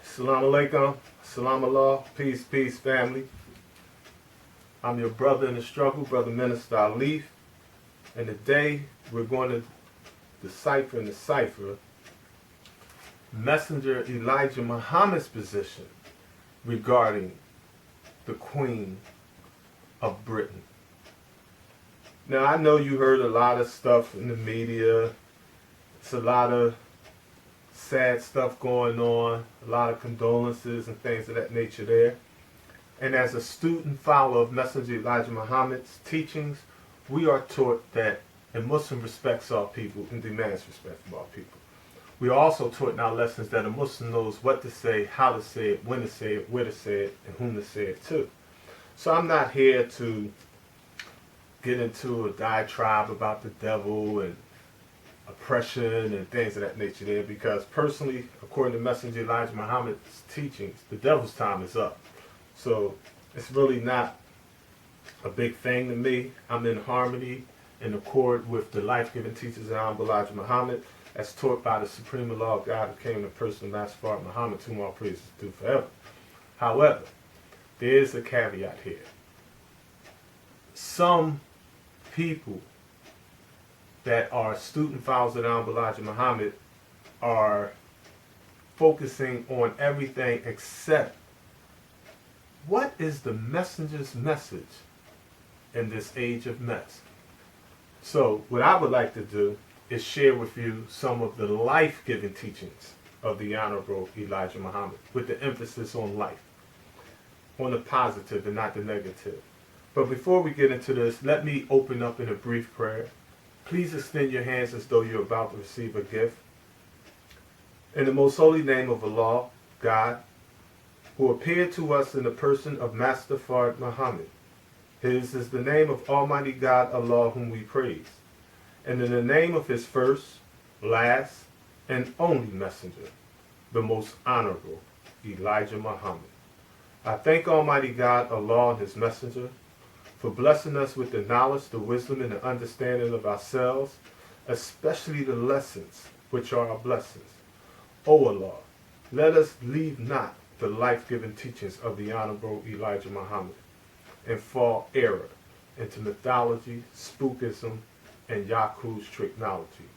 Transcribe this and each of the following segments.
Assalamu alaikum, salam Allah, peace, peace, family. I'm your brother in the struggle, Brother Minister Alif, and today we're going to decipher and decipher Messenger Elijah Muhammad's position regarding the Queen of Britain. Now, I know you heard a lot of stuff in the media. It's a lot of sad stuff going on, a lot of condolences and things of that nature there. And as a student follower of Messenger Elijah Muhammad's teachings, we are taught that a Muslim respects all people and demands respect from all people. We are also taught in our lessons that a Muslim knows what to say, how to say it, when to say it, where to say it, and whom to say it to. So I'm not here to get into a diatribe about the devil and oppression and things of that nature there, because personally, according to Messenger Elijah Muhammad's teachings, the devil's time is up. So it's really not a big thing to me. I'm in harmony, in accord with the life-giving teachings of Elijah Muhammad, as taught by the supreme law of God who came in the person of Master Prophet Muhammad, to whom all praises due forever. However, there is a caveat here. Some people that are student followers of Elijah Muhammad are focusing on everything except what is the messenger's message in this age of mess. So what I would like to do is share with you some of the life-giving teachings of the Honorable Elijah Muhammad, with the emphasis on life, on the positive and not the negative. But before we get into this, let me open up in a brief prayer. Please extend your hands as though you're about to receive a gift. In the most holy name of Allah, God, who appeared to us in the person of Master Prophet Muhammad. His is the name of Almighty God, Allah, whom we praise. And in the name of His first, last, and only messenger, the most honorable Elijah Muhammad. I thank Almighty God, Allah, and His messenger, for blessing us with the knowledge, the wisdom, and the understanding of ourselves, especially the lessons which are our blessings. O Allah, let us leave not the life-giving teachings of the Honorable Elijah Muhammad and fall error into mythology, spookism, and Yaku's tricknology.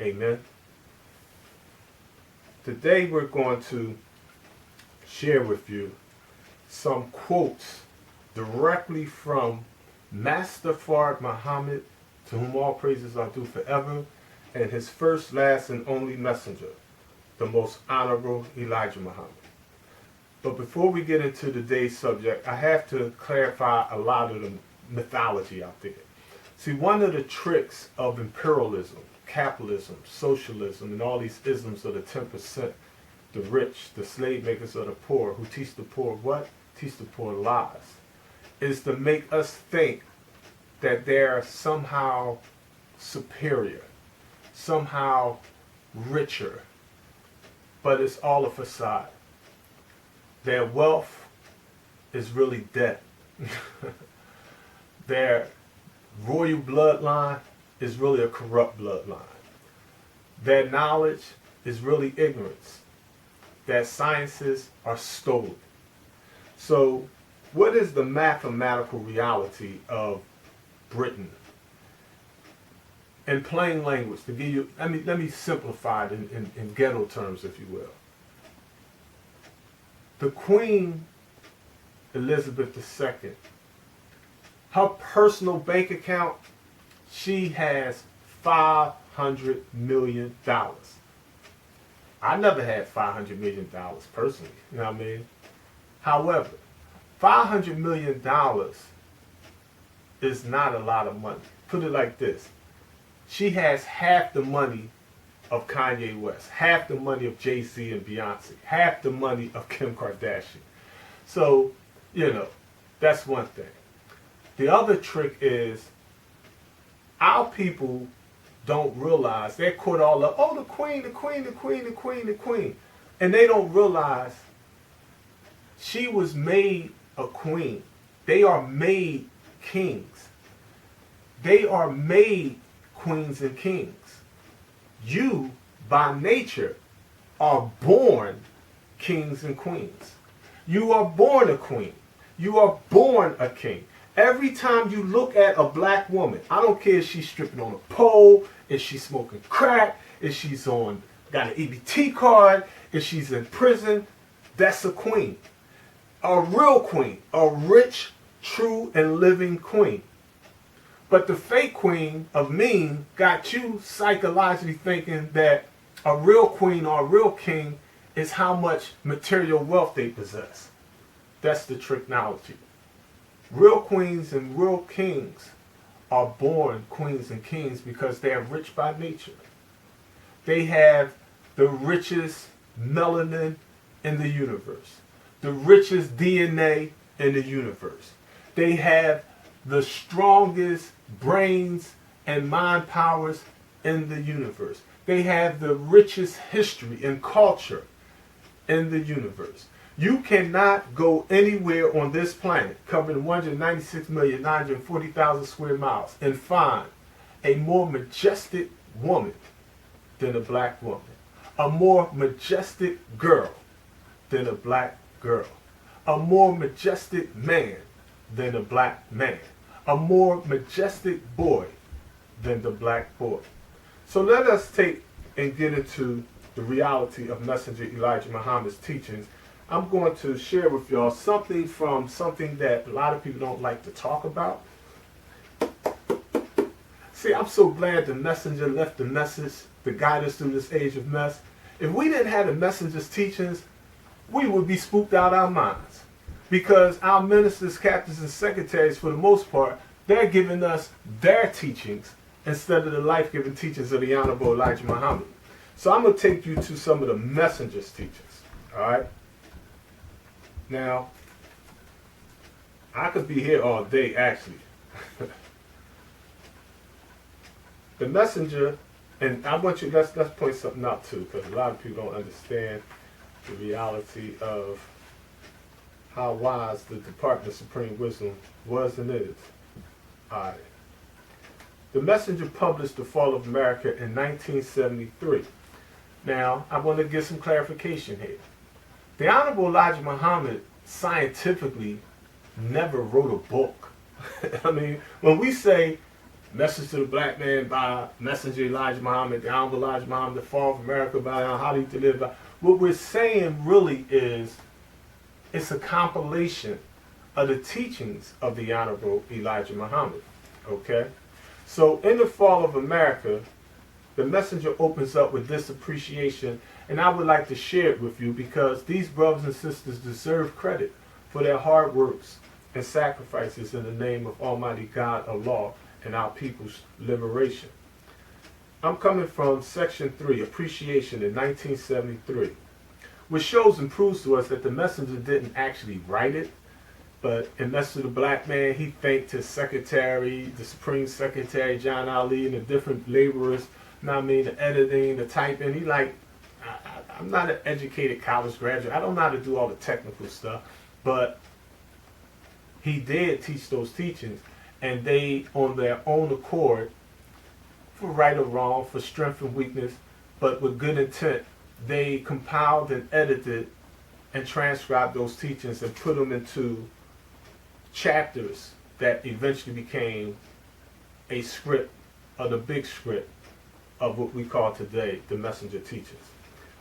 Amen. Today we're going to share with you some quotes directly from Master Prophet Muhammad, to whom all praises are due forever, and his first, last, and only messenger, the most honorable Elijah Muhammad. But before we get into today's subject, I have to clarify a lot of the mythology out there. See, one of the tricks of imperialism, capitalism, socialism, and all these isms of the 10%, the rich, the slave makers of the poor, who teach the poor what? Teach the poor lies, is to make us think that they're somehow superior, somehow richer, but it's all a facade. Their wealth is really debt. Their royal bloodline is really a corrupt bloodline. Their knowledge is really ignorance. Their sciences are stolen. So, what is the mathematical reality of Britain? In plain language, to give you, let me simplify it in ghetto terms, if you will. The Queen Elizabeth II, her personal bank account, she has $500 million. I never had $500 million personally, you know what I mean? However, $500 million is not a lot of money. Put it like this. She has half the money of Kanye West, half the money of Jay-Z and Beyonce, half the money of Kim Kardashian. So, you know, that's one thing. The other trick is our people don't realize, they're caught all up, oh, the queen, the queen, the queen, the queen, the queen. And they don't realize she was made a queen. They are made kings. They are made queens and kings. You, by nature, are born kings and queens. You are born a queen. You are born a king. Every time you look at a black woman, I don't care if she's stripping on a pole, if she's smoking crack, if she's got an EBT card, if she's in prison, that's a queen. A real queen, a rich, true, and living queen. But the fake queen of mean got you psychologically thinking that a real queen or a real king is how much material wealth they possess. That's the tricknology. Real queens and real kings are born queens and kings because they are rich by nature. They have the richest melanin in the universe, the richest DNA in the universe. They have the strongest brains and mind powers in the universe. They have the richest history and culture in the universe. You cannot go anywhere on this planet covering 196,940,000 square miles and find a more majestic woman than a black woman, a more majestic girl than a black girl, a more majestic man than a black man, a more majestic boy than the black boy. So let us take and get into the reality of Messenger Elijah Muhammad's teachings. I'm going to share with y'all something that a lot of people don't like to talk about. See, I'm so glad the messenger left the message to guide us through this age of mess. If we didn't have the messenger's teachings, we would be spooked out our minds. Because our ministers, captains, and secretaries, for the most part, they're giving us their teachings instead of the life-giving teachings of the Honorable Elijah Muhammad. So I'm going to take you to some of the messenger's teachings. All right? Now, I could be here all day, actually. The messenger, and I want you, let's point something out too, because a lot of people don't understand the reality of how wise the Department of Supreme Wisdom was and is. All right. The messenger published The Fall of America in 1973. Now, I want to get some clarification here. The Honorable Elijah Muhammad scientifically never wrote a book. I mean, when we say Message to the Black Man by Messenger Elijah Muhammad, the Honorable Elijah Muhammad, The Fall of America by How to Live by, what we're saying really is it's a compilation of the teachings of the Honorable Elijah Muhammad. Okay? So in The Fall of America, the messenger opens up with this appreciation, and I would like to share it with you because these brothers and sisters deserve credit for their hard works and sacrifices in the name of Almighty God, Allah, and our people's liberation. I'm coming from Section 3, Appreciation, in 1973, which shows and proves to us that the messenger didn't actually write it, but in Message to the Black Man, he thanked his secretary, the Supreme Secretary, John Ali, and the different laborers, the editing, the typing. He like, I'm not an educated college graduate. I don't know how to do all the technical stuff, but he did teach those teachings, and they, on their own accord, for right or wrong, for strength and weakness, but with good intent, they compiled and edited and transcribed those teachings and put them into chapters that eventually became a script, or the big script of what we call today the messenger teachings.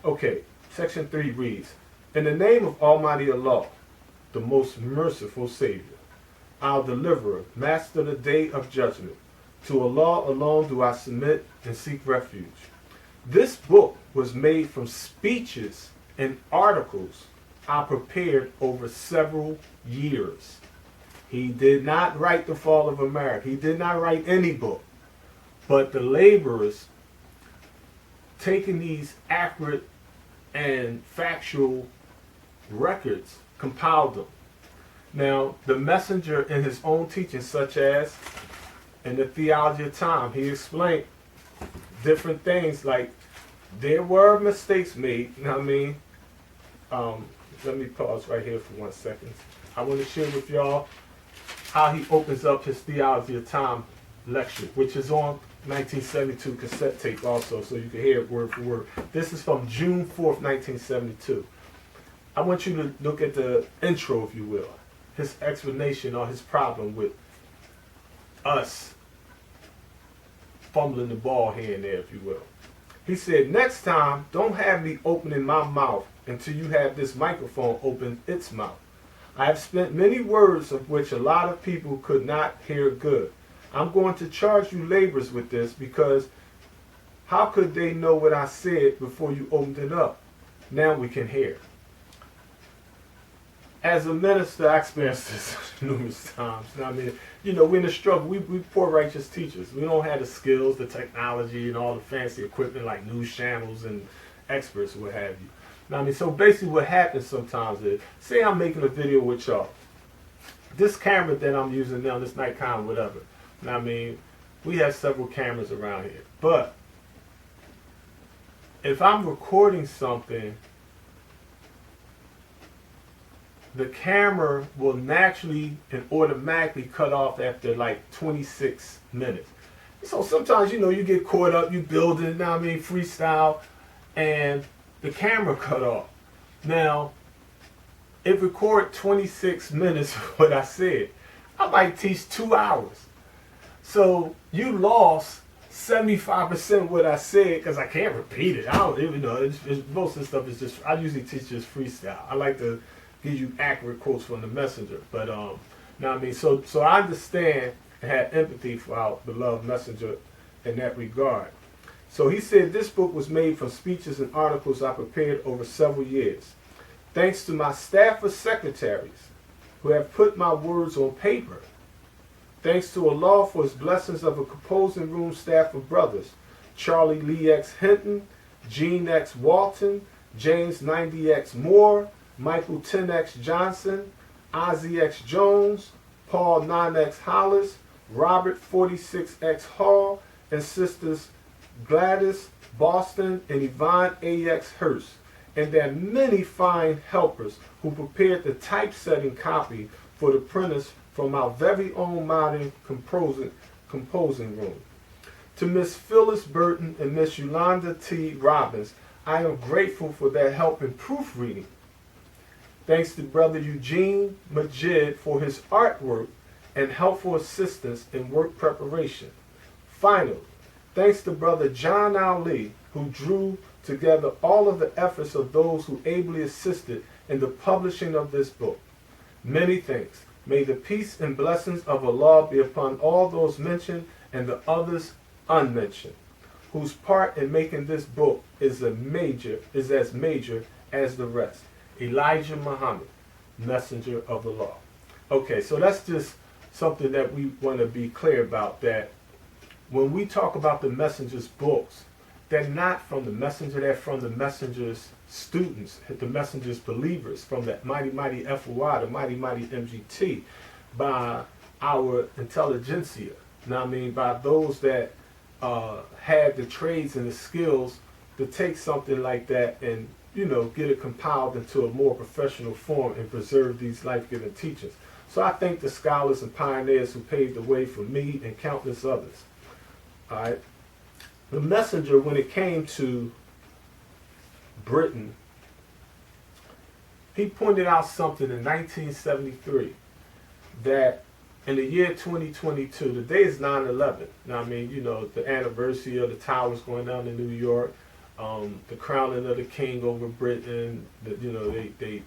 Okay, Section 3 reads, in the name of Almighty Allah, the most merciful Savior, our deliverer, master of the day of judgment, to Allah alone do I submit and seek refuge. This book was made from speeches and articles I prepared over several years. He did not write The Fall of America. He did not write any book. But the laborers, taking these accurate and factual records, compiled them. Now, the messenger in his own teachings, such as in the Theology of Time, he explained different things like there were mistakes made. You know what I mean? Let me pause right here for 1 second. I want to share with y'all how he opens up his Theology of Time lecture, which is on 1972 cassette tape also, so you can hear it word for word. This is from June 4th, 1972. I want you to look at the intro, if you will, his explanation or his problem with us fumbling the ball here and there, if you will. He said, next time, don't have me opening my mouth until you have this microphone open its mouth. I have spent many words of which a lot of people could not hear good. I'm going to charge you labors with this because how could they know what I said before you opened it up? Now we can hear. As a minister, I experienced this numerous times. I mean, we're in a struggle. We poor righteous teachers. We don't have the skills, the technology, and all the fancy equipment like news channels and experts or what have you. I mean, so basically what happens sometimes is, say I'm making a video with y'all. This camera that I'm using now, this Nikon, whatever. I mean, we have several cameras around here. But if I'm recording something, the camera will naturally and automatically cut off after like 26 minutes. So sometimes, you get caught up, you build it, freestyle, and the camera cut off. Now, it recorded 26 minutes of what I said. I might teach 2 hours. So you lost 75% of what I said because I can't repeat it. I don't even know. Most of the stuff is just, I usually teach just freestyle. I like to give you accurate quotes from the messenger. But, so I understand and have empathy for our beloved messenger in that regard. So he said this book was made from speeches and articles I prepared over several years. Thanks to my staff of secretaries who have put my words on paper. Thanks to Allah for his blessings of a composing room staff of brothers. Charlie Lee X. Hinton, Gene X. Walton, James 90X Moore, Michael 10X Johnson, Ozzie X Jones, Paul 9X Hollis, Robert 46X Hall, and sisters Gladys Boston and Yvonne A.X. Hurst. And there are many fine helpers who prepared the typesetting copy for the printers from our very own modern composing room. To Miss Phyllis Burton and Miss Yolanda T. Robbins, I am grateful for their help in proofreading. Thanks to Brother Eugene Majid for his artwork and helpful assistance in work preparation. Finally, thanks to Brother John Ali, who drew together all of the efforts of those who ably assisted in the publishing of this book. Many thanks. May the peace and blessings of Allah be upon all those mentioned and the others unmentioned, whose part in making this book is as major as the rest. Elijah Muhammad, Messenger of Allah. Okay, so that's just something that we want to be clear about, that when we talk about the messenger's books, they're not from the messenger, they're from the messenger's students, the messenger's believers, from that mighty, mighty FOI, the mighty, mighty MGT, by our intelligentsia. By those that had the trades and the skills to take something like that and, get it compiled into a more professional form and preserve these life-giving teachings. So I thank the scholars and pioneers who paved the way for me and countless others. All right. The messenger, when it came to Britain, he pointed out something in 1973 that in the year 2022, the day is 9/11. Now, the anniversary of the towers going down in New York, the crowning of the king over Britain, they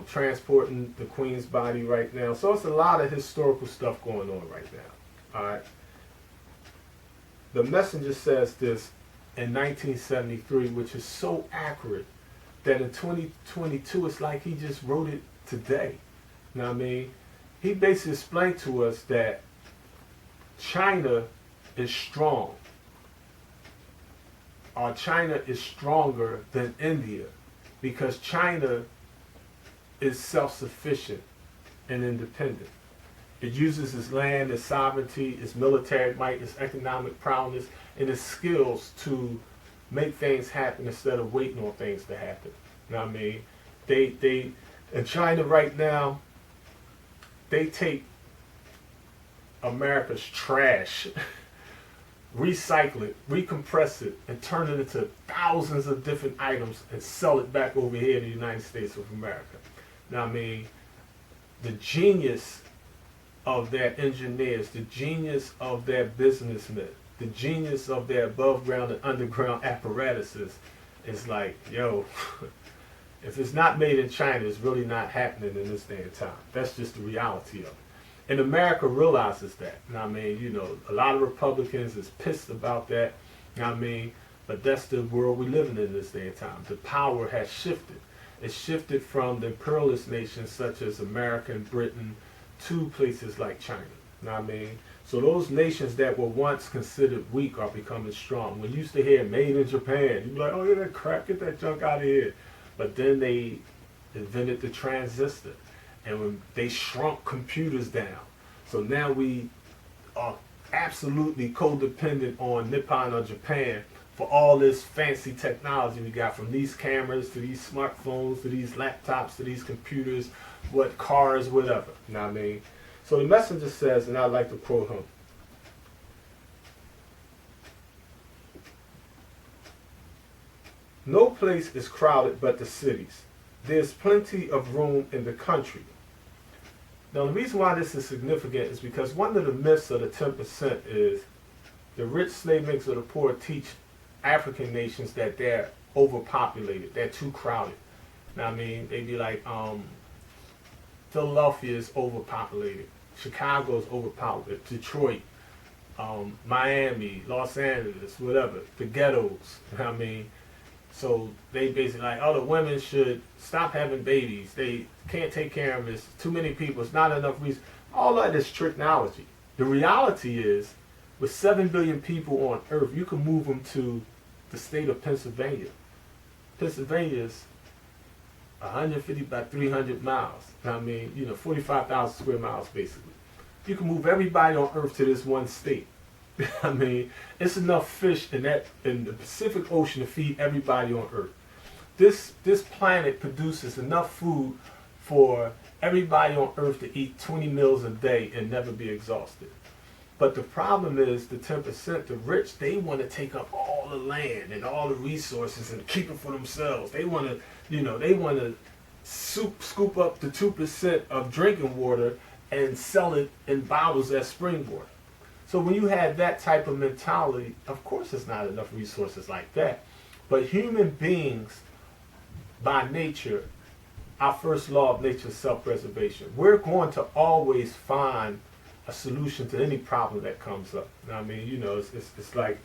transporting the queen's body right now. So it's a lot of historical stuff going on right now. All right. The messenger says this in 1973, which is so accurate that in 2022, it's like he just wrote it today. He basically explained to us that China is strong. China is stronger than India because China is self-sufficient and independent. It uses its land, its sovereignty, its military might, its economic prowess, and its skills to make things happen instead of waiting on things to happen. They in China right now, they take America's trash recycle it, recompress it, and turn it into thousands of different items and sell it back over here in the United States of America. Now, I mean, the genius of their engineers, the genius of their businessmen, the genius of their above ground and underground apparatuses is like, yo, if it's not made in China, it's really not happening in this day and time. That's just the reality of it. And America realizes that. I mean, you know, a lot of Republicans is pissed about that. I mean, but that's the world we live in this day and time. The power has shifted. It shifted from the imperialist nations such as America and Britain to places like China. I mean, so those nations that were once considered weak are becoming strong. When you used to hear made in Japan, you'd be like, oh yeah, that crap, get that junk out of here. But then they invented the transistor, and when they shrunk computers down. So now we are absolutely codependent on Nippon or Japan for all this fancy technology we got, from these cameras to these smartphones to these laptops to these computers, what cars, whatever. You know what I mean? So the messenger says, and I'd like to quote him, "No place is crowded but the cities. There's plenty of room in the country." Now, the reason why this is significant is because one of the myths of the 10% is the rich slave makers of the poor teach African nations that they're overpopulated, they're too crowded. Now, I mean, they'd be like, Philadelphia is overpopulated, Chicago is overpopulated, Detroit, Miami, Los Angeles, whatever, the ghettos. I mean, so they basically like, oh, the women should stop having babies. They can't take care of this. Too many people. It's not enough reason. All that is technology. The reality is, with 7 billion people on Earth, you can move them to the state of Pennsylvania. Pennsylvania is 150 by 300 miles. I mean, you know, 45,000 square miles basically. You can move everybody on Earth to this one state. I mean, it's enough fish in the Pacific Ocean to feed everybody on Earth. This planet produces enough food for everybody on Earth to eat 20 meals a day and never be exhausted. But the problem is the 10%, the rich, they want to take up all the land and all the resources and keep it for themselves. They want to, you know, they want to scoop up the 2% of drinking water and sell it in bottles as spring water. So when you have that type of mentality, of course there's not enough resources like that. But human beings, by nature, our first law of nature is self-preservation. We're going to always find a solution to any problem that comes up. I mean, you know, it's like,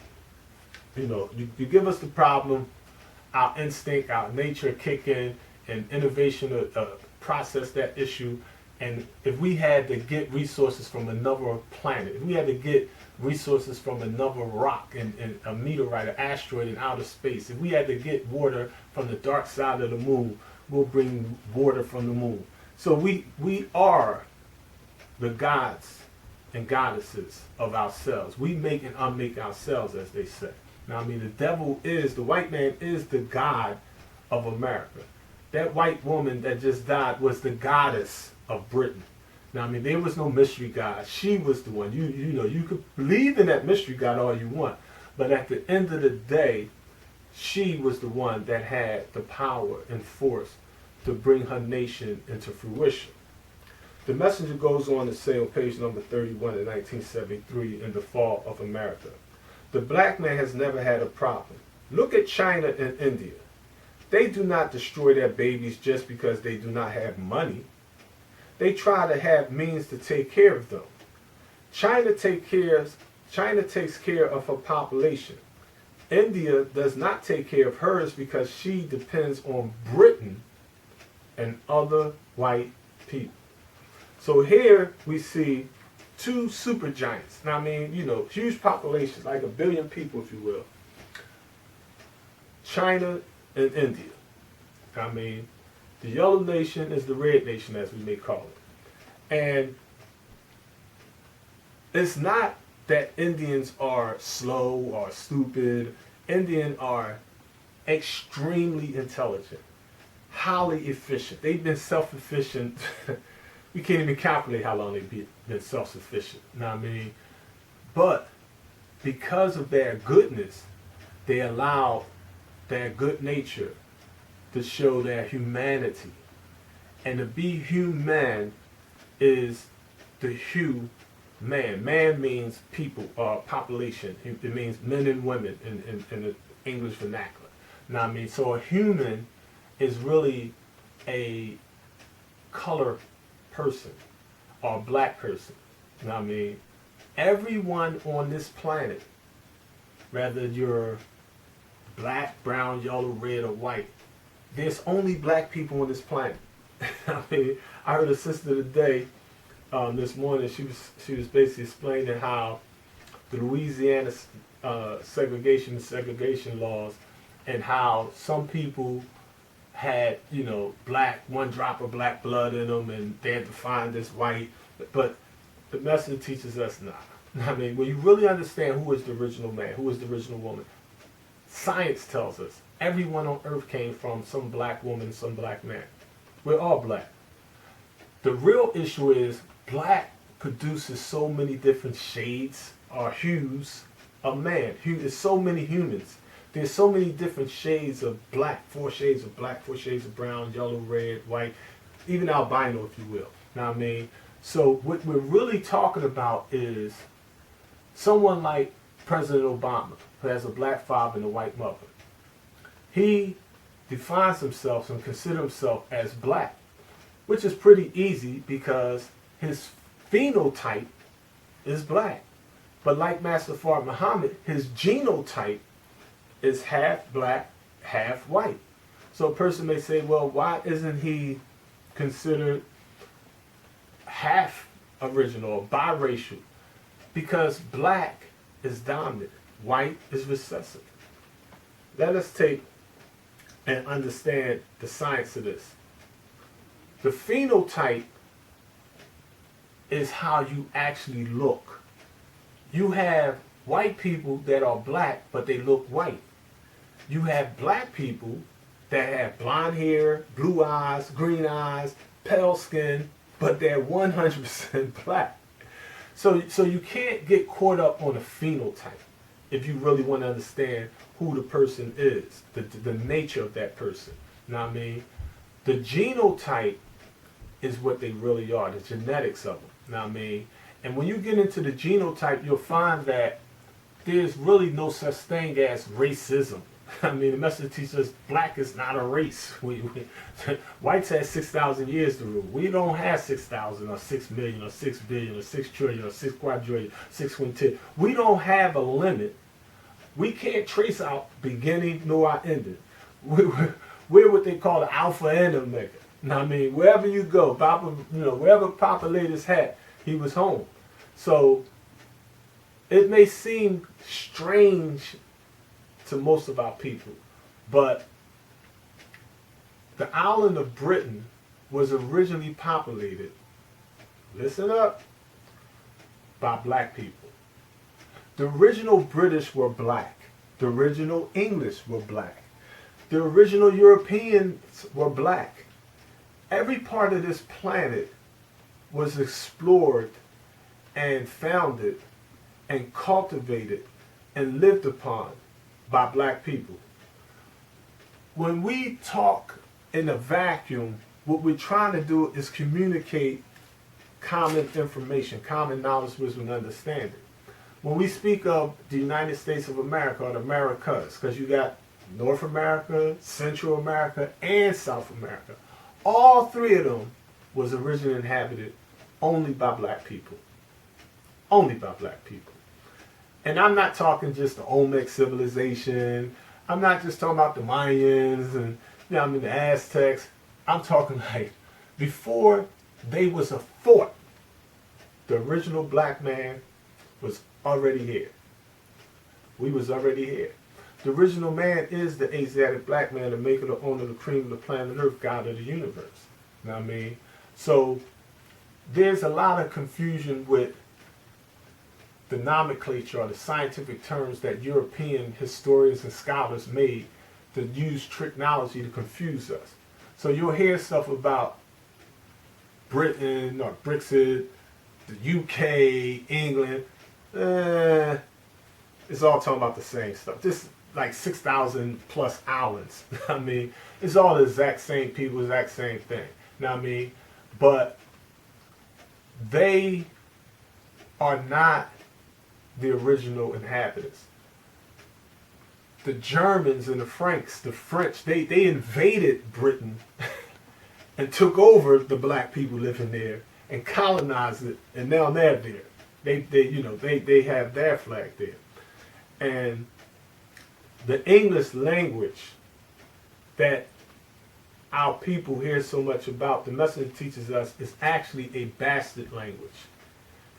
you know, you give us the problem, our instinct, our nature kick in, and innovation process that issue. And if we had to get resources from another planet, if we had to get resources from another rock and a meteorite, an asteroid in outer space, if we had to get water from the dark side of the moon, we'll bring water from the moon. So we are the gods and goddesses of ourselves. We make and unmake ourselves, as they say. Now, I mean, the white man is the god of America. That white woman that just died was the goddess of Britain. Now, I mean, there was no mystery god. She was the one. You know, you could believe in that mystery god all you want, but at the end of the day, she was the one that had the power and force to bring her nation into fruition. The messenger goes on to say on page number 31 in 1973, in The Fall of America, "The black man has never had a problem. Look at China and India. They do not destroy their babies just because they do not have money. They try to have means to take care of them. China takes care of her population. India does not take care of hers because she depends on Britain and other white people." So here we see two supergiants. Now, I mean, you know, huge populations, like 1 billion people, if you will. China and India. I mean, the yellow nation is the red nation, as we may call it. And it's not that Indians are slow or stupid. Indians are extremely intelligent, highly efficient. They've been self-efficient. We can't even calculate how long they've been self-sufficient. Now, I mean, but because of their goodness, they allow their good nature to show their humanity. And to be human is the hue man. Man means people, population. It means men and women in the English vernacular. Now, I mean, so a human is really a color person or a black person. Now, I mean, everyone on this planet, whether you're black, brown, yellow, red, or white, there's only black people on this planet. I mean, I heard a sister today, this morning, she was basically explaining how the Louisiana segregation laws, and how some people had, black, one drop of black blood in them, and they had to find this white. But the message teaches us not. I mean, when you really understand who is the original man, who is the original woman, science tells us everyone on earth came from some black woman, some black man. We're all black. The real issue is black produces so many different shades or hues of man. There's so many humans. There's so many different shades of black, 4 shades of black, 4 shades of brown, yellow, red, white, even albino, if you will. Now, I mean, so what we're really talking about is someone like President Obama, who has a black father and a white mother. He defines himself and considers himself as black, which is pretty easy because his phenotype is black. But like Master Fard Muhammad, his genotype is half black, half white. So a person may say, well, why isn't he considered half original or biracial? Because black is dominant, white is recessive. Let us take and understand the science of this. The phenotype is how you actually look. You have white people that are black, but they look white. You have black people that have blonde hair, blue eyes, green eyes, pale skin, but they're 100% black. So you can't get caught up on a phenotype if you really want to understand who the person is, the nature of that person. You know what I mean? The genotype is what they really are, the genetics of them. You know what I mean? And when you get into the genotype, you'll find that there's really no such thing as racism. I mean, the message teaches us black is not a race. Whites had 6,000 years to rule. We don't have 6,000 or 6 million or 6 billion or 6 trillion or 6 quadrillion, 6 quintillion. We don't have a limit. We can't trace our beginning nor our ending. We're what they call the alpha and omega. Now, I mean, wherever you go, wherever Papa laid his hat, he was home. So it may seem strange to most of our people, but the island of Britain was originally populated, listen up, by black people. The original British were black. The original English were black. The original Europeans were black. Every part of this planet was explored and founded and cultivated and lived upon by black people. When we talk in a vacuum, what we're trying to do is communicate common information, common knowledge, wisdom, and understanding. When we speak of the United States of America or the Americas, because you got North America, Central America, and South America, all 3 of them was originally inhabited only by black people. Only by black people. And I'm not talking just the Olmec civilization. I'm not just talking about the Mayans and the Aztecs. I'm talking like before they was a thought, the original black man was already here. We was already here. The original man is the Asiatic black man, the maker, the owner, the cream of the planet Earth, God of the universe. You know what I mean? So there's a lot of confusion with the nomenclature or the scientific terms that European historians and scholars made to use technology to confuse us. So you'll hear stuff about Britain or Brexit, the UK, England. It's all talking about the same stuff. This like 6,000 plus islands. I mean, it's all the exact same people, exact same thing. You know what I mean? But they are not the original inhabitants. The Germans and the Franks, the French, they invaded Britain and took over the black people living there and colonized it, and now they're there. They have their flag there. And the English language that our people hear so much about, the message teaches us, is actually a bastard language,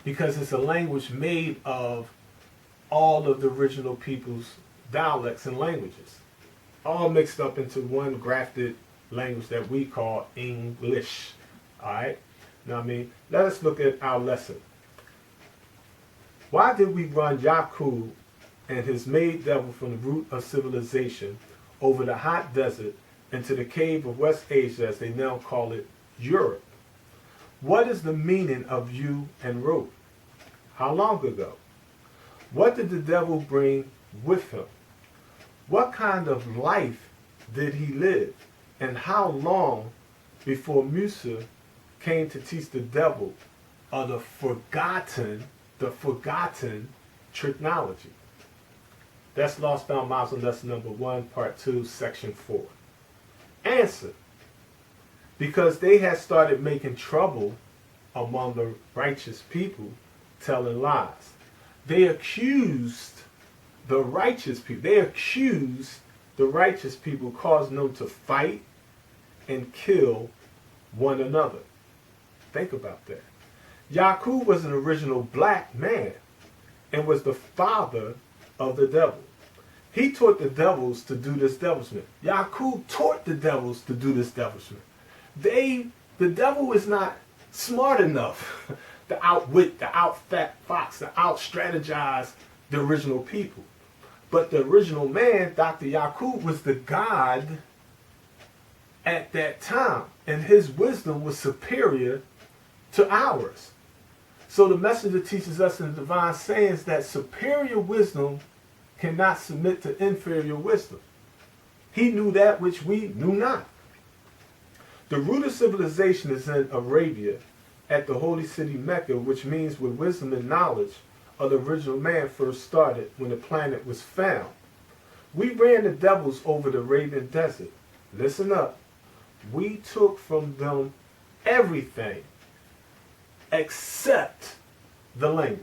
because it's a language made of all of the original people's dialects and languages, all mixed up into one grafted language that we call English. All right? Now, I mean, let us look at our lesson. Why did we run Yakub and his maid devil from the root of civilization over the hot desert into the cave of West Asia, as they now call it, Europe? What is the meaning of you and Ruth? How long ago? What did the devil bring with him? What kind of life did he live? And how long before Musa came to teach the devil of the forgotten technology? That's Lost Bound Muslim lesson number 1, part 2, section 4. Answer: because they had started making trouble among the righteous people, telling lies. They accused the righteous people, causing them to fight and kill one another. Think about that. Yakub was an original black man and was the father of the devil. He taught the devils to do this devilment. Yakub taught the devils to do this devilment. The devil is not smart enough to outwit, to outfat fox, to out-strategize the original people. But the original man, Dr. Yakub, was the God at that time, and his wisdom was superior to ours. So the messenger teaches us in the divine sayings that superior wisdom cannot submit to inferior wisdom. He knew that which we knew not. The root of civilization is in Arabia, at the holy city Mecca, which means where wisdom and knowledge of the original man first started, when the planet was found. We ran the devils over the Arabian desert. Listen up. We took from them everything except the language.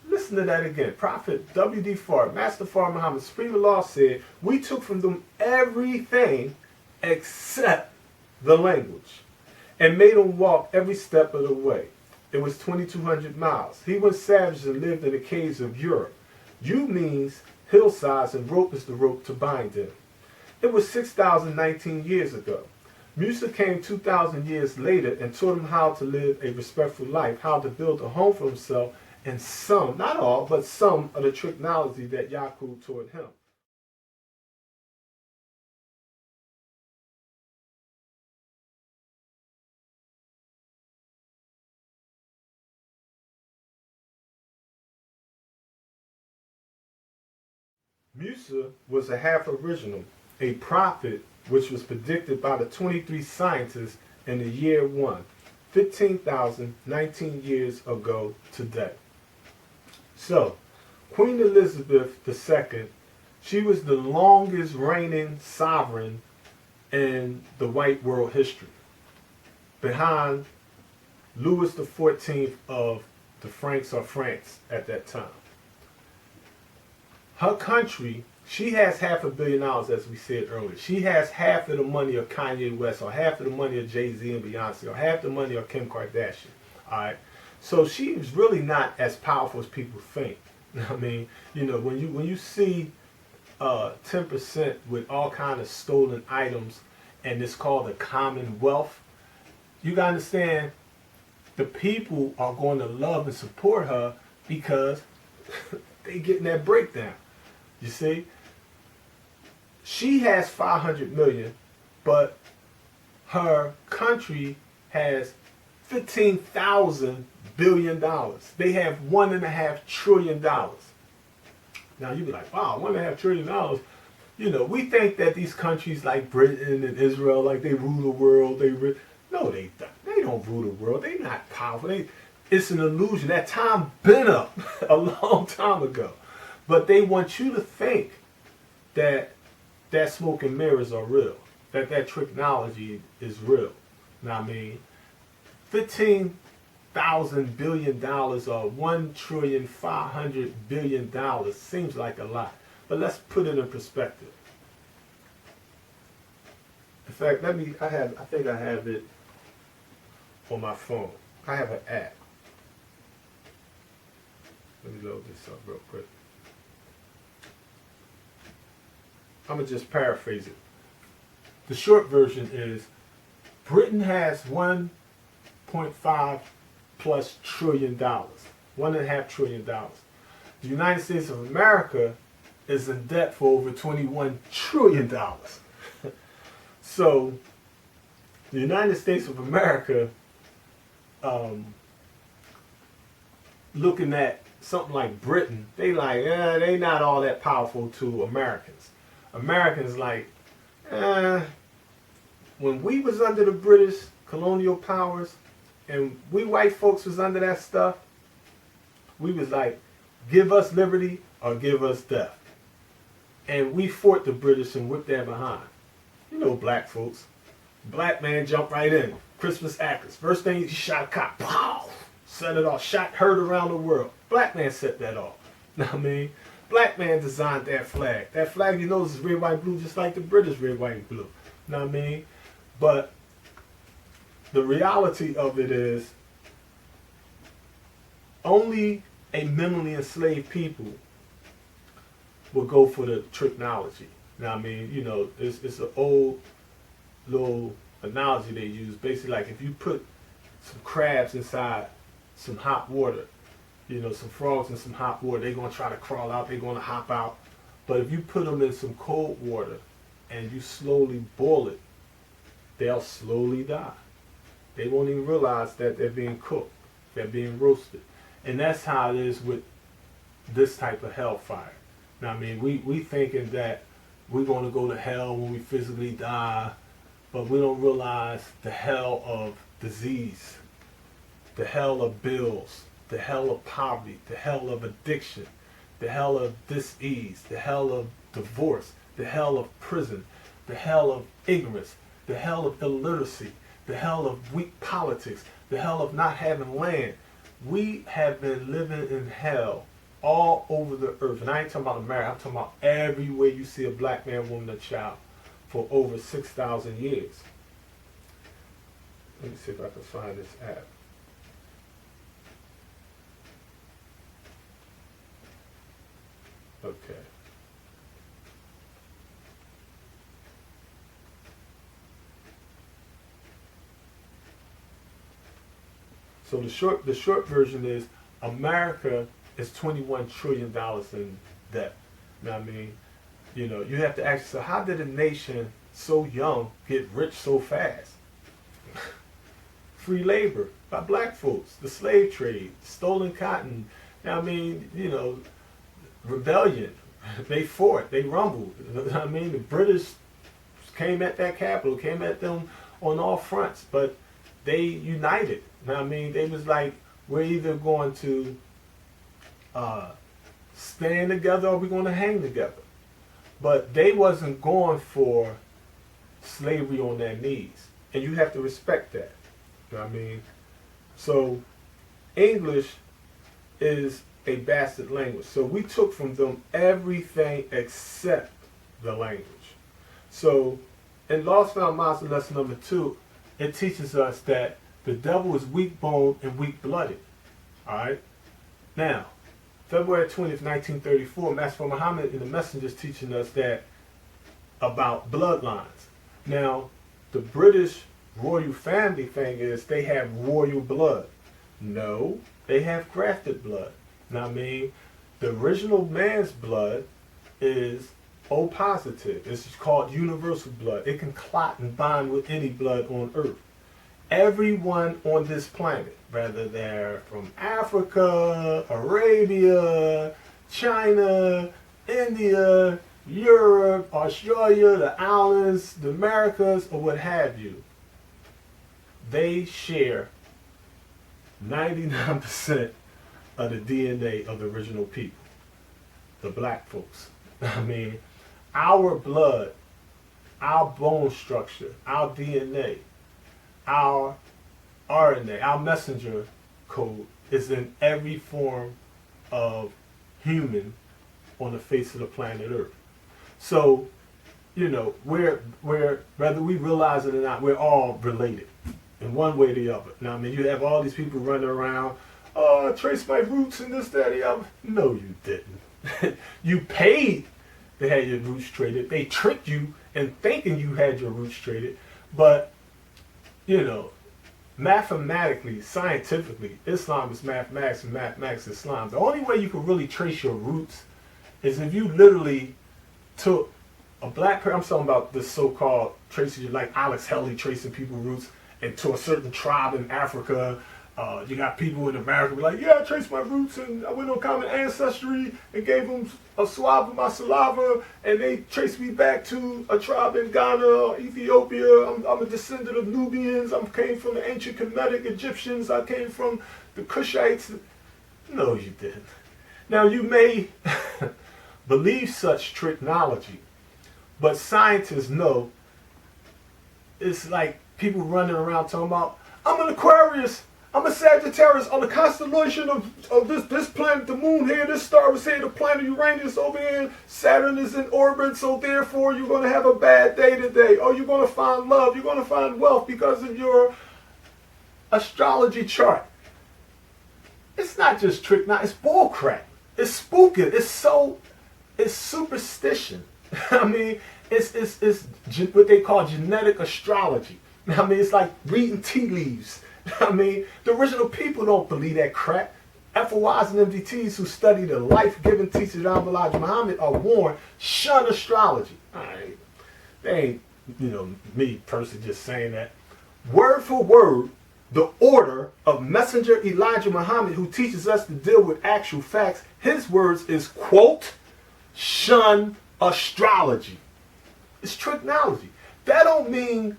Listen to that again. Prophet W.D. Farr, Master Farr Muhammad, Supreme Law said, we took from them everything except the language, and made them walk every step of the way. It was 2,200 miles. He was savage and lived in the caves of Europe. You means hillsides, and rope is the rope to bind them. It was 6,019 years ago. Musa came 2,000 years later and taught him how to live a respectful life, how to build a home for himself, and some, not all, but some of the technology that Yakub taught him. Musa was a half original, a prophet which was predicted by the 23 scientists in the year 1, 15,019 years ago today. So, Queen Elizabeth II, she was the longest reigning sovereign in the white world history, behind Louis XIV of the Franks or France at that time. Her country, she has $500 million, as we said earlier. She has half of the money of Kanye West, or half of the money of Jay-Z and Beyonce, or half the money of Kim Kardashian. All right. So she is really not as powerful as people think. I mean, you know, when you see 10% with all kind of stolen items, and it's called the Commonwealth, you gotta understand the people are going to love and support her because they getting that breakdown. You see, she has 500 million, but her country has $15,000 billion. They have $1.5 trillion. Now you'd be like, wow, $1.5 trillion. You know, we think that these countries like Britain and Israel, like they rule the world. No, they don't rule the world. They're not powerful. It's an illusion. That time been up a long time ago. But they want you to think that smoke and mirrors are real. That technology is real. Now, I mean, $15,000 billion or $1,500 billion seems like a lot. But let's put it in perspective. In fact, I think I have it on my phone. I have an app. Let me load this up real quick. I'm going to just paraphrase it. The short version is Britain has $1.5 plus trillion. $1.5 trillion. The United States of America is in debt for over $21 trillion. So, the United States of America, looking at something like Britain, they not all that powerful to Americans. Americans like, when we was under the British colonial powers, and we white folks was under that stuff, we was like, give us liberty or give us death. And we fought the British and whipped their behind. You know black folks. Black man jumped right in. Christmas actors. First thing, he shot a cop. Pow! Set it off. Shot heard around the world. Black man set that off. Know what I mean? Black man designed that flag. That flag, you know, is red, white, blue, just like the British red, white, and blue. Know what I mean? But the reality of it is only a mentally enslaved people will go for the technology. Now, I mean, you know, it's an old little analogy they use. Basically, like if you put some crabs inside some hot water, you know, some frogs in some hot water, they're going to try to crawl out, they're going to hop out. But if you put them in some cold water and you slowly boil it, they'll slowly die. They won't even realize that they're being cooked, they're being roasted. And that's how it is with this type of hellfire. Now, I mean, we thinking that we're going to go to hell when we physically die, but we don't realize the hell of disease, the hell of bills, the hell of poverty, the hell of addiction, the hell of dis-ease, the hell of divorce, the hell of prison, the hell of ignorance, the hell of illiteracy, the hell of weak politics, the hell of not having land. We have been living in hell all over the earth. And I ain't talking about America, I'm talking about everywhere you see a black man, woman, or child for over 6,000 years. Let me see if I can find this app. Okay. So the short version is America is $21 trillion in debt. You know what I mean? You know, you have to ask yourself, how did a nation so young get rich so fast? Free labor by black folks, the slave trade, stolen cotton. Now, I mean, you know, rebellion. They fought, they rumbled. I mean, the British came at that capital, came at them on all fronts, but they united. Now, I mean, they was like, we're either going to stand together or we're going to hang together. But they wasn't going for slavery on their knees. And you have to respect that. You know what I mean? So English is a bastard language. So we took from them everything except the language. So in Lost Found Monster lesson number 2, it teaches us that the devil is weak-boned and weak-blooded. Alright? Now, February 20th, 1934, Master Muhammad and the Messengers teaching us that about bloodlines. Now, the British royal family thing is they have royal blood. No, they have grafted blood. Now, I mean, the original man's blood is O positive. It's called universal blood. It can clot and bind with any blood on earth. Everyone on this planet, whether they're from Africa, Arabia, China, India, Europe, Australia, the islands, the Americas, or what have you, they share 99% of the DNA of the original people, the black folks. I mean, our blood, our bone structure, our DNA, our RNA, our messenger code is in every form of human on the face of the planet Earth. So, you know, we're whether we realize it or not, we're all related in one way or the other. Now, I mean, you have all these people running around, oh, I trace my roots and this, that, and the other. No, you didn't. You paid to have your roots traded. They tricked you in thinking you had your roots traded. But, you know, mathematically, scientifically, Islam is mathematics and mathematics is Islam. The only way you can really trace your roots is if you literally took a black person, I'm talking about this so-called tracing, like Alex Haley tracing people's roots into a certain tribe in Africa. You got people in America be like, yeah, I traced my roots and I went on Common Ancestry and gave them a swab of my saliva and they traced me back to a tribe in Ghana or Ethiopia. I'm a descendant of Nubians. I came from the ancient Kemetic Egyptians. I came from the Cushites. No, you didn't. Now, you may believe such technology, but scientists know it's like people running around talking about, I'm an Aquarius, I'm a Sagittarius, on the constellation of this planet, the moon here, this star was here, the planet Uranus over here, Saturn is in orbit, so therefore you're going to have a bad day today, or you're going to find love, you're going to find wealth because of your astrology chart. It's not just trick, it's bullcrap. It's spooking. It's superstition. I mean, it's what they call genetic astrology. I mean, it's like reading tea leaves. I mean, the original people don't believe that crap. FOIs and MDTs who study the life-giving teachers of Elijah Muhammad are warned, shun astrology. All right. They ain't, you know, me personally just saying that. Word for word, the order of Messenger Elijah Muhammad, who teaches us to deal with actual facts, his words is, quote, shun astrology. It's technology. That don't mean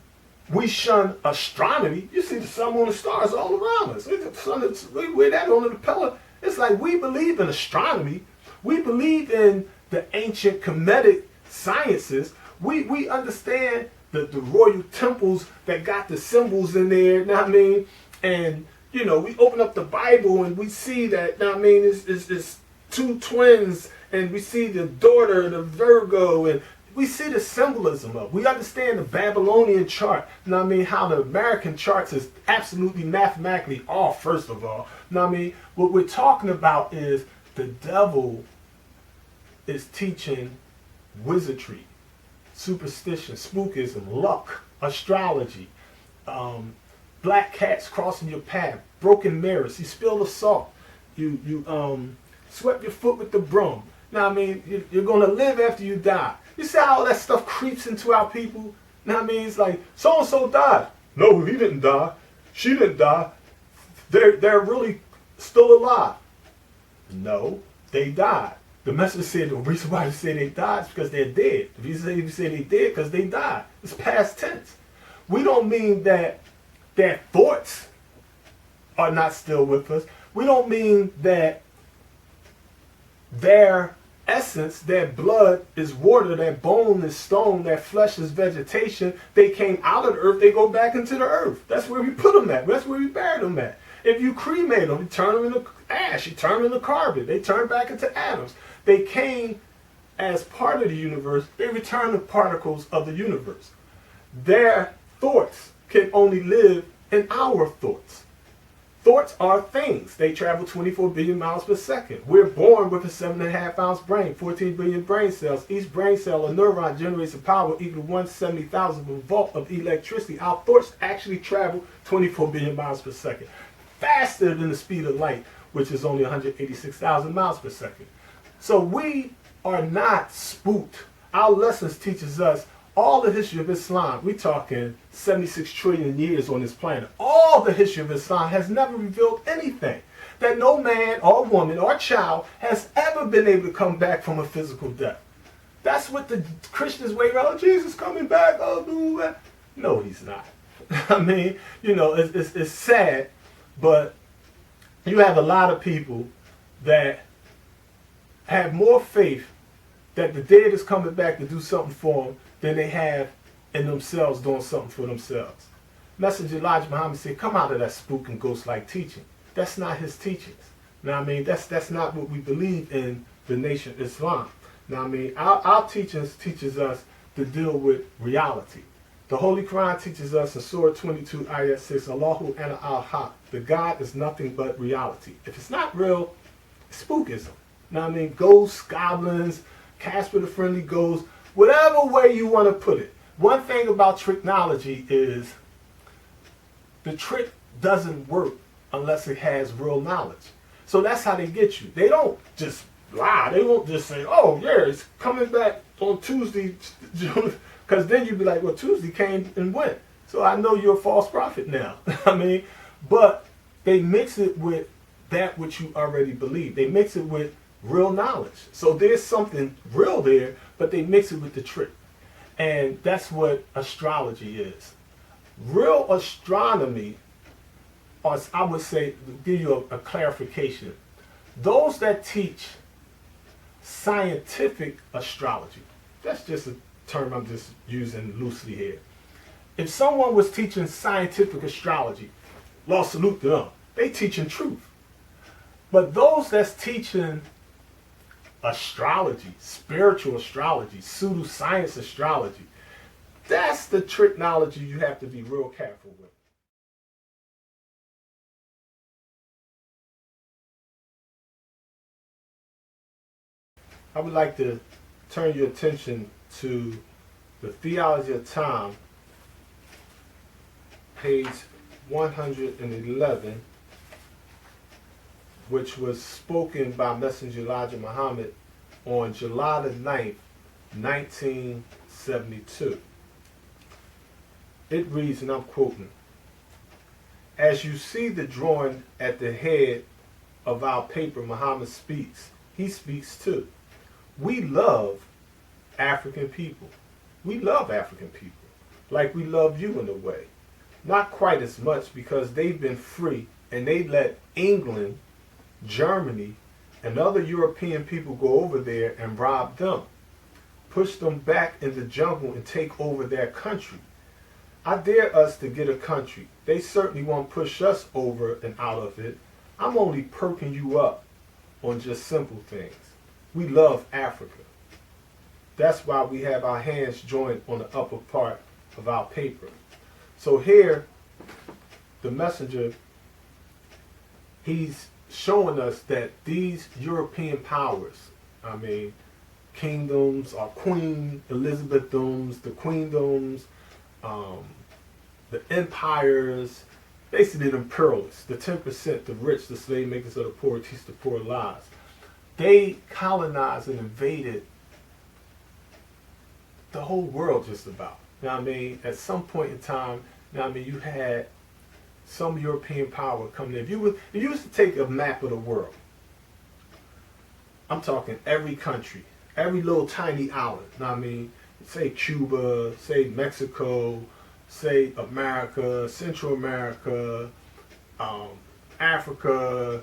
we shun astronomy. You see the sun, moon, and stars all around us. We're that on the pillar. It's like we believe in astronomy. We believe in the ancient Kemetic sciences. We understand the royal temples that got the symbols in there, you know what I mean? And, you know, we open up the Bible and we see that, you know what I mean, it's two twins, and we see the daughter, the Virgo, and we see the symbolism of it. We understand the Babylonian chart, you know what I mean, how the American charts is absolutely mathematically off, first of all. You know what I mean? What we're talking about is the devil is teaching wizardry, superstition, spookism, luck, astrology, black cats crossing your path, broken mirrors, you spill the salt, you swept your foot with the broom. Now, I mean, you're going to live after you die. You see how all that stuff creeps into our people? Now, I mean, it's like, so-and-so died. No, he didn't die. She didn't die. They're really still alive. No, they died. The message said the reason why they say they died is because they're dead. The reason you say they dead because they died. It's past tense. We don't mean that their thoughts are not still with us. We don't mean that their essence, their blood is water, their bone is stone, their flesh is vegetation. They came out of the earth, they go back into the earth. That's where we put them at. That's where we buried them at. If you cremate them, you turn them into ash, you turn them into carbon. They turn back into atoms. They came as part of the universe. They return the particles of the universe. Their thoughts can only live in our thoughts. Thoughts are things. They travel 24 billion miles per second. We're born with a 7.5 ounce brain, 14 billion brain cells. Each brain cell, a neuron, generates a power equal to 170,000th of a volt of electricity. Our thoughts actually travel 24 billion miles per second, faster than the speed of light, which is only 186,000 miles per second. So we are not spooked. Our lessons teaches us all the history of Islam. We're talking 76 trillion years on this planet. All the history of Islam has never revealed anything that no man or woman or child has ever been able to come back from a physical death. That's what the Christians wait around. Oh, Jesus coming back. Oh, boo, boo. No, he's not. I mean, it's sad, but you have a lot of people that have more faith that the dead is coming back to do something for them than they have in themselves doing something for themselves. Messenger Elijah Muhammad said, come out of that spook and ghost-like teaching. That's not his teachings. Now, I mean, that's not what we believe in the Nation Islam. Now, I mean, our teachings teaches us to deal with reality. The Holy Quran teaches us in Surah 22, Ayat 6, Allahu Ana al-Haq, the God is nothing but reality. If it's not real, it's spookism. Now, I mean, ghosts, goblins, Casper the Friendly Ghost, whatever way you want to put it. One thing about tricknology is the trick doesn't work unless it has real knowledge. So that's how they get you. They don't just lie. They won't just say, oh, yeah, it's coming back on Tuesday, because then you'd be like, well, Tuesday came and went. So I know you're a false prophet now. I mean, but they mix it with that which you already believe. They mix it with real knowledge. So there's something real there, but they mix it with the trick. And that's what astrology is. Real astronomy, or I would say, to give you a clarification, those that teach scientific astrology, that's just a term I'm just using loosely here. If someone was teaching scientific astrology, law salute to them. They teaching truth. But those that's teaching astrology, spiritual astrology, pseudoscience astrology, that's the tricknology you have to be real careful with. I would like to turn your attention to the Theology of Time, page 111, which was spoken by Messenger Elijah Muhammad on July the 9th, 1972. It reads, and I'm quoting, "As you see the drawing at the head of our paper, Muhammad speaks. He speaks too. We love African people. We love African people, like we love you in a way. Not quite as much because they've been free and they let England, Germany, and other European people go over there and rob them, push them back in the jungle and take over their country. I dare us to get a country. They certainly won't push us over and out of it. I'm only perking you up on just simple things. We love Africa. That's why we have our hands joined on the upper part of our paper." So here, the messenger, he's showing us that these European powers, I mean, kingdoms, or Queen Elizabethdoms, the queendoms, the empires, basically the imperialists, the 10%, the rich, the slave makers of the poor, teach the poor lies. They colonized and invaded the whole world just about. Now, I mean, at some point in time, now, I mean, you had some European power coming in. If you used to take a map of the world, I'm talking every country, every little tiny island. Now, I mean, say Cuba, say Mexico, say America, Central America, Africa,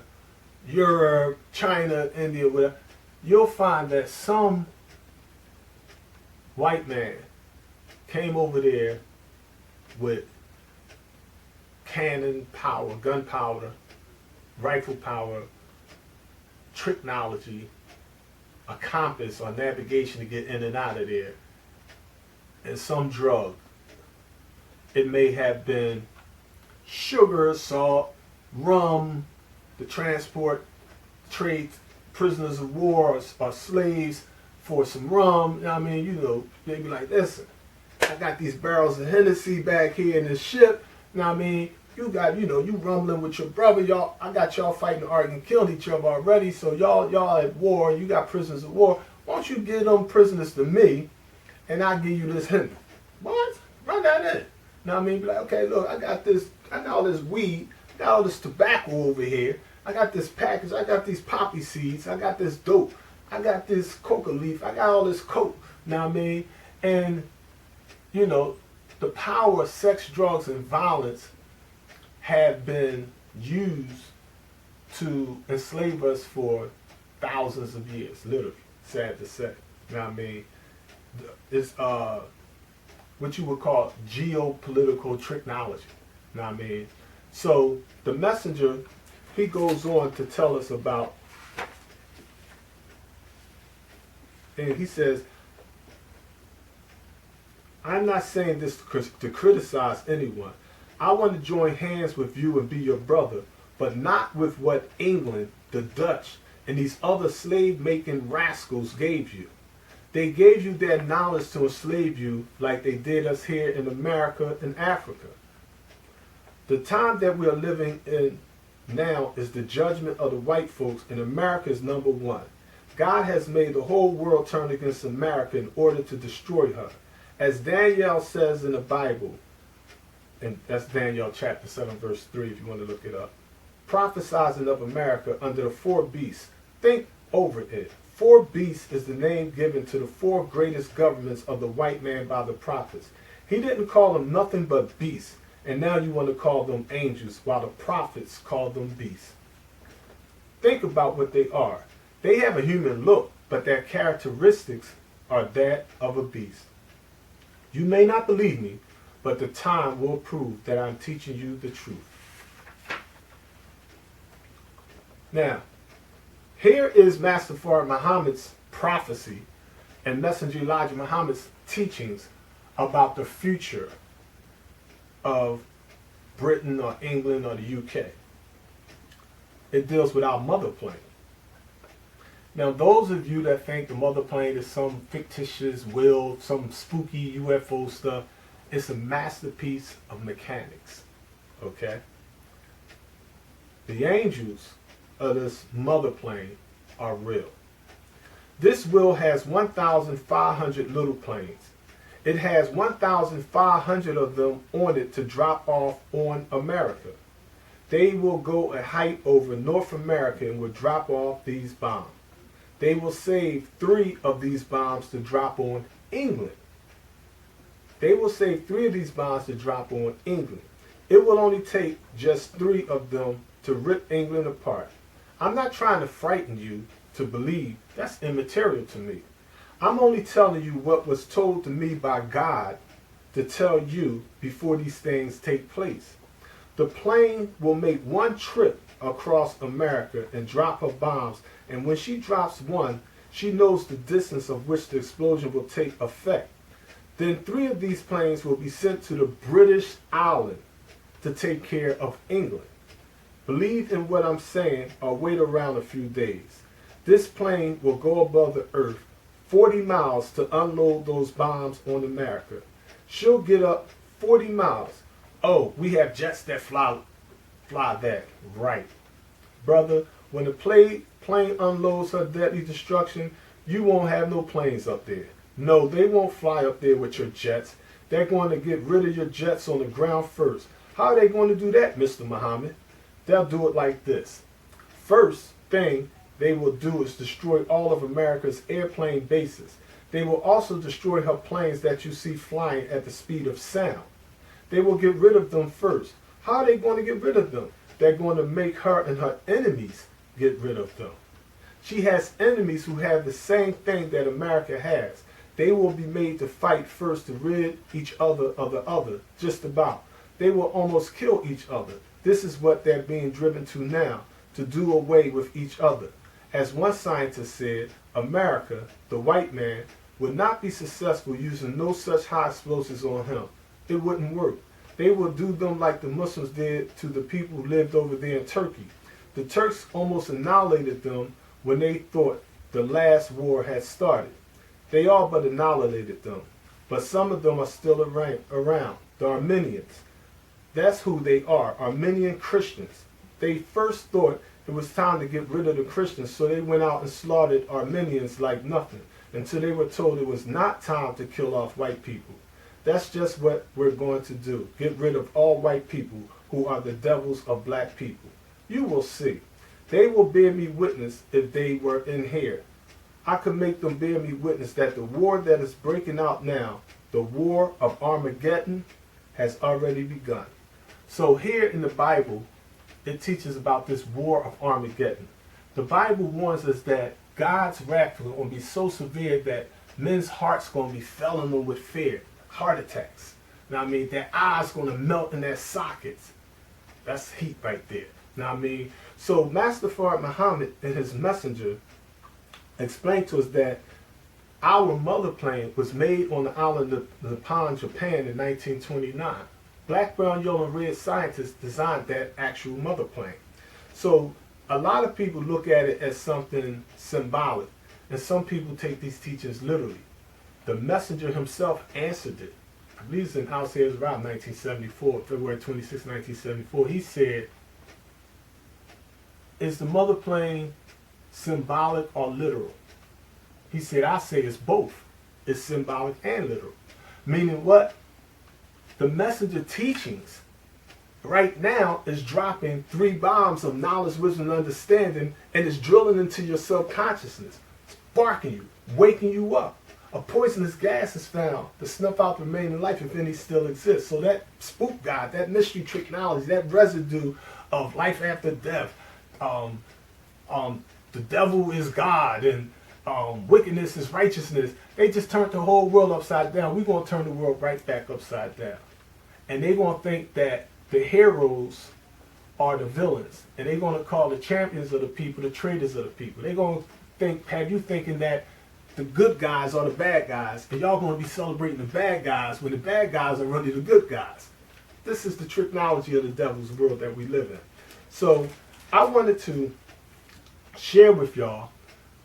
Europe, China, India, whatever, you'll find that some white man came over there with cannon power, gunpowder, rifle power, tricknology, a compass or navigation to get in and out of there, and some drug. It may have been sugar, salt, rum, to transport, trade prisoners of war or slaves for some rum. I mean, you know, they be like, listen, I got these barrels of Hennessy back here in this ship. Now, I mean, you got, you know, you rumbling with your brother. Y'all, I got y'all fighting, arguing, killing each other already. So y'all at war. You got prisoners of war. Why don't you give them prisoners to me, and I'll give you this Henny? What? Run that in. Now, I mean, be like, okay, look, I got this. I got all this weed. I got all this tobacco over here. I got this package. I got these poppy seeds. I got this dope. I got this coca leaf. I got all this coke. Now I mean, and you know, the power of sex, drugs, and violence have been used to enslave us for thousands of years, literally. Sad to say. You know what I mean? It's what you would call geopolitical technology. You know what I mean? So the messenger, he goes on to tell us about, and he says, I'm not saying this to criticize anyone. I want to join hands with you and be your brother, but not with what England, the Dutch, and these other slave-making rascals gave you. They gave you their knowledge to enslave you like they did us here in America and Africa. The time that we are living in now is the judgment of the white folks, and America is number one. God has made the whole world turn against America in order to destroy her. As Daniel says in the Bible, and that's Daniel chapter 7 verse 3 if you want to look it up, prophesizing of America under the four beasts. Think over it. Four beasts is the name given to the four greatest governments of the white man by the prophets. He didn't call them nothing but beasts, and now you want to call them angels, while the prophets called them beasts. Think about what they are. They have a human look, but their characteristics are that of a beast. You may not believe me, but the time will prove that I'm teaching you the truth. Now, here is Master Fard Muhammad's prophecy and Messenger Elijah Muhammad's teachings about the future of Britain or England or the UK. It deals with our mother plane. Now, those of you that think the mother plane is some fictitious will, some spooky UFO stuff, it's a masterpiece of mechanics, okay? The angels of this mother plane are real. This wheel has 1,500 little planes. It has 1,500 of them on it to drop off on America. They will go a height over North America and will drop off these bombs. They will save 3 of these bombs to drop on England. They will save 3 of these bombs to drop on England. It will only take just 3 of them to rip England apart. I'm not trying to frighten you to believe. That's immaterial to me. I'm only telling you what was told to me by God to tell you before these things take place. The plane will make one trip across America and drop her bombs, and when she drops one, she knows the distance of which the explosion will take effect. Then 3 of these planes will be sent to the British island to take care of England. Believe in what I'm saying or wait around a few days. This plane will go above the earth 40 miles to unload those bombs on America. She'll get up 40 miles. Oh, we have jets that fly that. Right. Brother, when the plane unloads her deadly destruction, you won't have no planes up there. No, they won't fly up there with your jets. They're going to get rid of your jets on the ground first. How are they going to do that, Mr. Muhammad? They'll do it like this. First thing they will do is destroy all of America's airplane bases. They will also destroy her planes that you see flying at the speed of sound. They will get rid of them first. How are they going to get rid of them? They're going to make her and her enemies get rid of them. She has enemies who have the same thing that America has. They will be made to fight first to rid each other of the other, just about. They will almost kill each other. This is what they're being driven to now, to do away with each other. As one scientist said, America, the white man, would not be successful using no such high explosives on him. It wouldn't work. They will do them like the Muslims did to the people who lived over there in Turkey. The Turks almost annihilated them when they thought the last war had started. They all but annihilated them. But some of them are still around. The Armenians. That's who they are, Armenian Christians. They first thought it was time to get rid of the Christians, so they went out and slaughtered Armenians like nothing, until they were told it was not time to kill off white people. That's just what we're going to do. Get rid of all white people who are the devils of black people. You will see. They will bear me witness if they were in here. I could make them bear me witness that the war that is breaking out now, the war of Armageddon, has already begun. So here in the Bible, it teaches about this war of Armageddon. The Bible warns us that God's wrath is going to be so severe that men's hearts going to be filling them with fear, heart attacks. Now I mean, their eyes going to melt in their sockets. That's heat right there. Now I mean, so Master Fard Muhammad and his messenger explained to us that our mother plane was made on the island of Nippon, Japan in 1929. Black, brown, yellow, and red scientists designed that actual mother plane. So a lot of people look at it as something symbolic, and some people take these teachings literally. The messenger himself answered it. I believe it's in House Heirs around 1974, February 26, 1974. He said, is the mother plane symbolic or literal? He said, I say it's both. It's symbolic and literal. Meaning what? The messenger teachings right now is dropping 3 bombs of knowledge, wisdom, and understanding, and it's drilling into your subconsciousness, sparking you, waking you up. A poisonous gas is found to snuff out the remaining life if any still exists. So that spook god, that mystery trick knowledge, that residue of life after death, the devil is God and wickedness is righteousness. They just turned the whole world upside down. We're going to turn the world right back upside down. And they're going to think that the heroes are the villains. And they're going to call the champions of the people the traitors of the people. They're going to have you thinking that the good guys are the bad guys. And y'all going to be celebrating the bad guys when the bad guys are really the good guys. This is the tricknology of the devil's world that we live in. So I wanted to share with y'all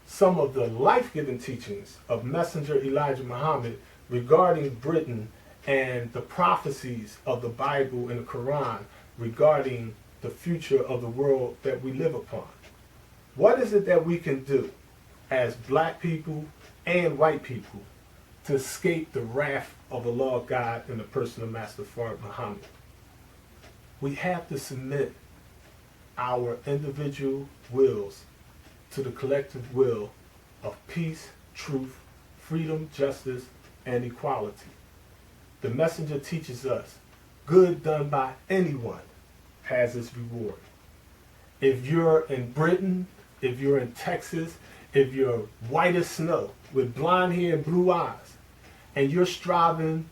some of the life-giving teachings of Messenger Elijah Muhammad regarding Britain and the prophecies of the Bible and the Quran regarding the future of the world that we live upon. What is it that we can do as black people and white people to escape the wrath of the law of God in the person of Master Fard Muhammad? We have to submit our individual wills to the collective will of peace, truth, freedom, justice, and equality. The messenger teaches us good done by anyone has its reward. If you're in Britain, if you're in Texas, if you're white as snow with blonde hair and blue eyes, and you're striving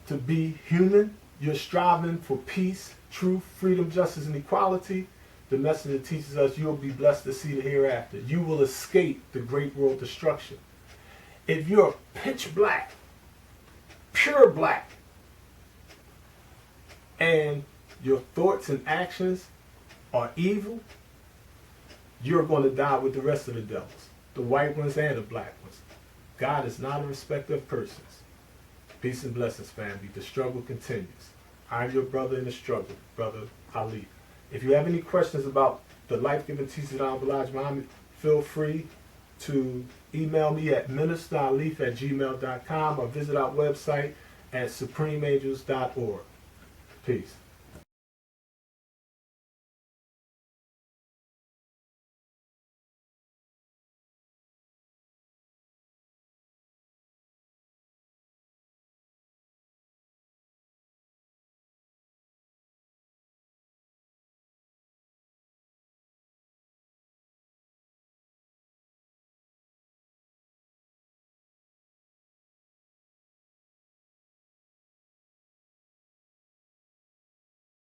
to be human, you're striving for peace, truth, freedom, justice, and equality, the messenger teaches us you'll be blessed to see the hereafter. You will escape the great world destruction. If you're pitch black, pure black, and your thoughts and actions are evil, you're going to die with the rest of the devils, the white ones and the black ones. God is not a respecter of persons. Peace and blessings, family. The struggle continues. I'm your brother in the struggle, Brother Ali. If you have any questions about the life-giving teachings of Elijah Muhammad, feel free to email me at ministeralif@gmail.com or visit our website at supremeangels.org. Peace.